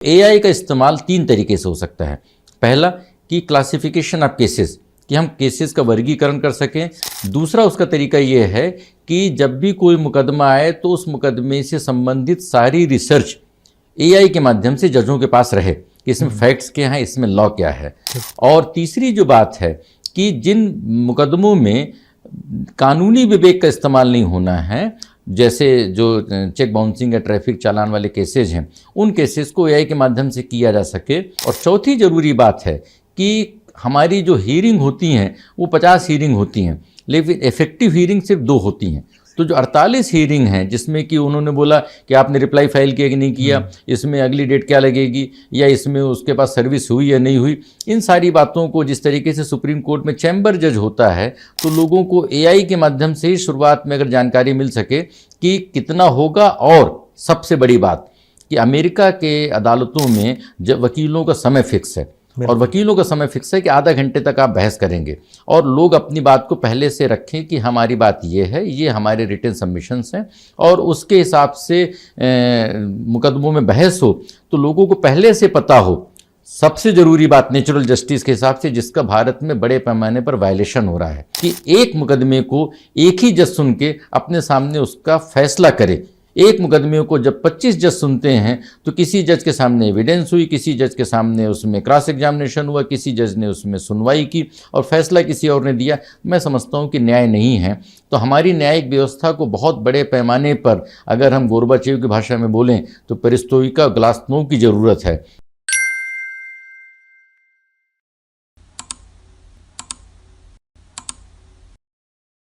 AI का इस्तेमाल 3 तरीके से हो सकता है। पहला कि क्लासिफिकेशन ऑफ केसेस, कि हम केसेस का वर्गीकरण कर सकें। दूसरा उसका तरीका ये है कि जब भी कोई मुकदमा आए तो उस मुकदमे से संबंधित सारी रिसर्च एआई के माध्यम से जजों के पास रहे कि इसमें फैक्ट्स क्या हैं, इसमें लॉ क्या है। और तीसरी जो बात है कि जिन मुकदमों में कानूनी विवेक का इस्तेमाल नहीं होना है, जैसे जो चेक बाउंसिंग या ट्रैफिक चालान वाले केसेज हैं, उन केसेस को एआई के माध्यम से किया जा सके। और चौथी ज़रूरी बात है कि हमारी जो हीयरिंग होती हैं वो 50 हीयरिंग होती हैं, लेकिन इफेक्टिव हीयरिंग सिर्फ 2 होती हैं। तो जो 48 हीयरिंग हैं जिसमें कि उन्होंने बोला कि आपने रिप्लाई फाइल किया कि नहीं किया, इसमें अगली डेट क्या लगेगी, या इसमें उसके पास सर्विस हुई या नहीं हुई, इन सारी बातों को जिस तरीके से सुप्रीम कोर्ट में चैम्बर जज होता है तो लोगों को एआई के माध्यम से ही शुरुआत में अगर जानकारी मिल सके कि कितना होगा। और सबसे बड़ी बात कि अमेरिका के अदालतों में जब वकीलों का समय फिक्स है, और वकीलों का समय फिक्स है कि आधा घंटे तक आप बहस करेंगे, और लोग अपनी बात को पहले से रखें कि हमारी बात ये है, ये हमारे रिटन सबमिशंस हैं, और उसके हिसाब से मुकदमों में बहस हो तो लोगों को पहले से पता हो। सबसे ज़रूरी बात नेचुरल जस्टिस के हिसाब से, जिसका भारत में बड़े पैमाने पर वायलेशन हो रहा है, कि एक मुकदमे को एक ही जज सुन के अपने सामने उसका फैसला करे। एक मुकदमे को जब 25 जज सुनते हैं तो किसी जज के सामने एविडेंस हुई, किसी जज के सामने उसमें क्रॉस एग्जामिनेशन हुआ, किसी जज ने उसमें सुनवाई की और फैसला किसी और ने दिया। मैं समझता हूं कि न्याय नहीं है। तो हमारी न्यायिक व्यवस्था को बहुत बड़े पैमाने पर, अगर हम गोरबाचेव की भाषा में बोलें तो पेरिस्ट्रोइका ग्लास्तनोव की ज़रूरत है।